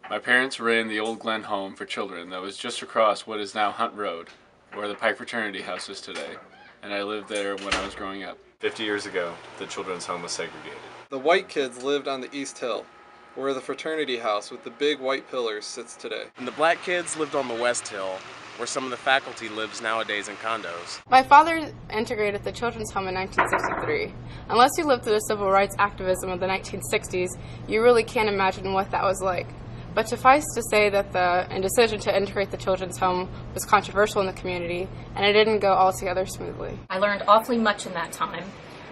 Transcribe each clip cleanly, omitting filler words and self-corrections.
My parents ran the old Glen home for children that was just across what is now Hunt Road, where the Pike Fraternity House is today, and I lived there when I was growing up. 50 years ago, the children's home was segregated. The white kids lived on the East Hill, where the fraternity house with the big white pillars sits today. And the black kids lived on the West Hill, where some of the faculty lives nowadays in condos. My father integrated the children's home in 1963. Unless you lived through the civil rights activism of the 1960s, you really can't imagine what that was like. But suffice to say that the decision to integrate the children's home was controversial in the community, and it didn't go altogether smoothly. I learned awfully much in that time.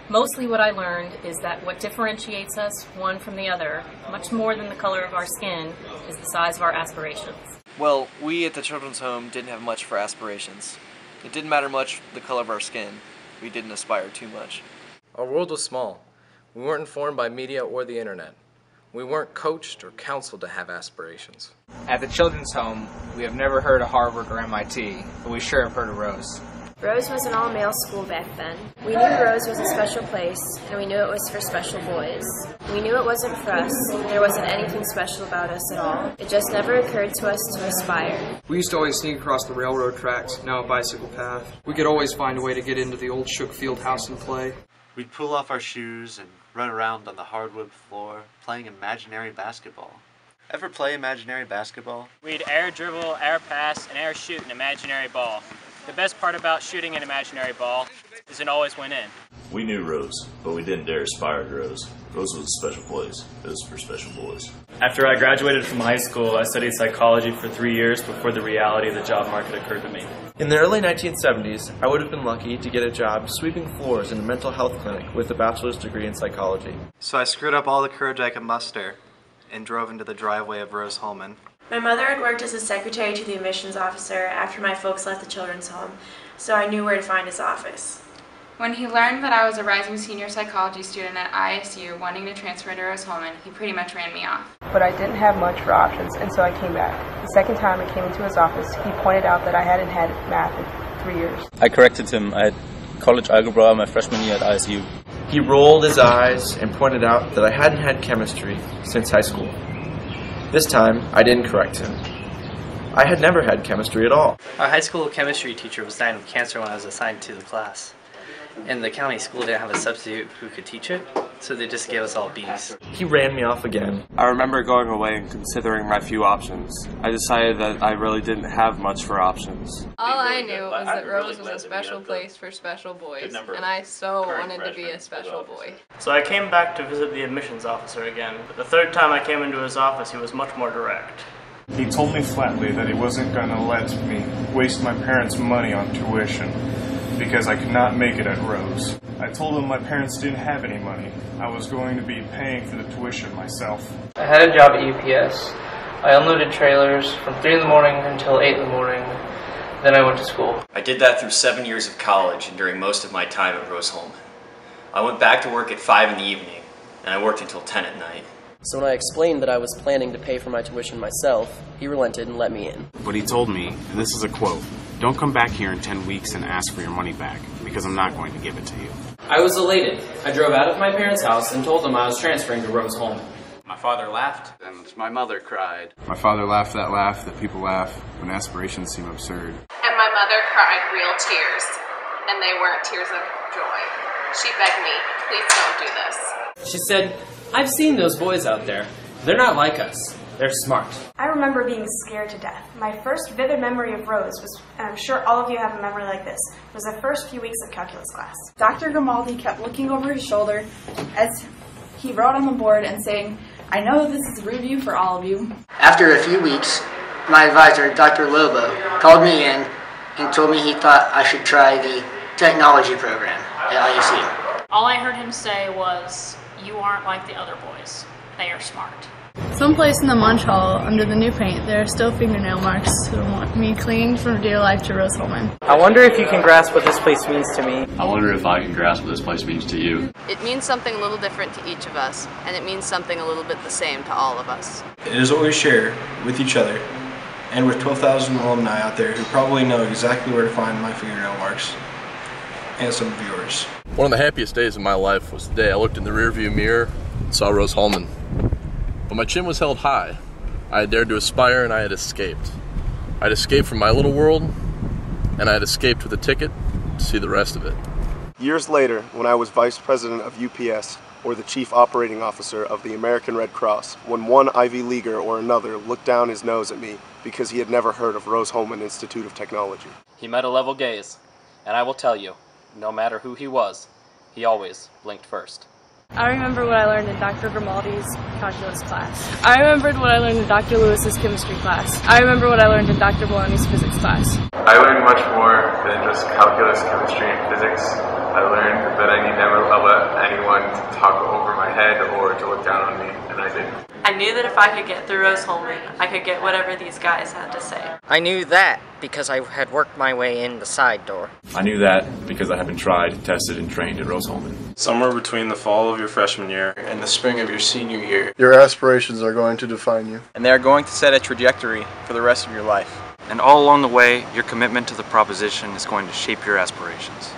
Mostly what I learned is that what differentiates us one from the other, much more than the color of our skin, is the size of our aspirations. Well, we at the children's home didn't have much for aspirations. It didn't matter much the color of our skin. We didn't aspire too much. Our world was small. We weren't informed by media or the internet. We weren't coached or counseled to have aspirations. At the children's home, we have never heard of Harvard or MIT, but we sure have heard of Rose. Rose was an all-male school back then. We knew Rose was a special place, and we knew it was for special boys. We knew it wasn't for us. There wasn't anything special about us at all. It just never occurred to us to aspire. We used to always sneak across the railroad tracks, now a bicycle path. We could always find a way to get into the old Shook Field house and play. We'd pull off our shoes and run around on the hardwood floor, playing imaginary basketball. Ever play imaginary basketball? We'd air dribble, air pass, and air shoot an imaginary ball. The best part about shooting an imaginary ball is it always went in. We knew Rose, but we didn't dare aspire to Rose. Rose was a special place. It was for special boys. After I graduated from high school, I studied psychology for 3 years before the reality of the job market occurred to me. In the early 1970s, I would have been lucky to get a job sweeping floors in a mental health clinic with a bachelor's degree in psychology. So I screwed up all the courage I could muster and drove into the driveway of Rose-Hulman. My mother had worked as a secretary to the admissions officer after my folks left the children's home, so I knew where to find his office. When he learned that I was a rising senior psychology student at ISU wanting to transfer to Rose-Hulman, he pretty much ran me off. But I didn't have much for options, and so I came back. The second time I came into his office, he pointed out that I hadn't had math in 3 years. I corrected him. I had college algebra my freshman year at ISU. He rolled his eyes and pointed out that I hadn't had chemistry since high school. This time, I didn't correct him. I had never had chemistry at all. Our high school chemistry teacher was dying of cancer when I was assigned to the class. And the county school didn't have a substitute who could teach it, so they just gave us all B's. He ran me off again. I remember going away and considering my few options. I decided that I really didn't have much for options. All I knew was that Rose was a special place for special boys, and I so wanted to be a special boy. So I came back to visit the admissions officer again. But the third time I came into his office, he was much more direct. He told me flatly that he wasn't going to let me waste my parents' money on tuition because I could not make it at Rose. I told him my parents didn't have any money. I was going to be paying for the tuition myself. I had a job at UPS. I unloaded trailers from 3 in the morning until 8 in the morning. Then I went to school. I did that through 7 years of college and during most of my time at Rose-Hulman. I went back to work at 5 in the evening, and I worked until 10 at night. So when I explained that I was planning to pay for my tuition myself, he relented and let me in. But he told me, and this is a quote, "Don't come back here in 10 weeks and ask for your money back, because I'm not going to give it to you." I was elated. I drove out of my parents' house and told them I was transferring to Rose-Hulman. My father laughed, and my mother cried. My father laughed that laugh that people laugh when aspirations seem absurd. And my mother cried real tears, and they weren't tears of joy. She begged me, please don't do this. She said, "I've seen those boys out there. They're not like us. They're smart." I remember being scared to death. My first vivid memory of Rose was, and I'm sure all of you have a memory like this, was the first few weeks of calculus class. Dr. Grimaldi kept looking over his shoulder as he wrote on the board and saying, "I know this is a review for all of you." After a few weeks, my advisor, Dr. Lobo, called me in and told me he thought I should try the technology program at IUC. All I heard him say was, "You aren't like the other boys. They are smart." Someplace in the munch hall, under the new paint, there are still fingernail marks that want me clinging for dear life to Rose-Hulman. I wonder if you can grasp what this place means to me. I wonder if I can grasp what this place means to you. It means something a little different to each of us, and it means something a little bit the same to all of us. It is what we share with each other and with 12,000 alumni out there who probably know exactly where to find my fingernail marks and some of yours. One of the happiest days of my life was the day I looked in the rearview mirror and saw Rose-Hulman. But my chin was held high, I had dared to aspire, and I had escaped. I had escaped from my little world, and I had escaped with a ticket to see the rest of it. Years later, when I was vice president of UPS, or the chief operating officer of the American Red Cross, when one Ivy Leaguer or another looked down his nose at me because he had never heard of Rose-Hulman Institute of Technology. He met a level gaze, and I will tell you, no matter who he was, he always blinked first. I remember what I learned in Dr. Grimaldi's calculus class. I remembered what I learned in Dr. Lewis's chemistry class. I remember what I learned in Dr. Maloney's physics class. I learned much more than just calculus, chemistry, and physics. I learned that I need never let anyone talk over my head or to look down on me, and I did. I knew that if I could get through Rose-Hulman, I could get whatever these guys had to say. I knew that because I had worked my way in the side door. I knew that because I had been tried, tested, and trained at Rose-Hulman. Somewhere between the fall of your freshman year and the spring of your senior year, your aspirations are going to define you. And they are going to set a trajectory for the rest of your life. And all along the way, your commitment to the proposition is going to shape your aspirations.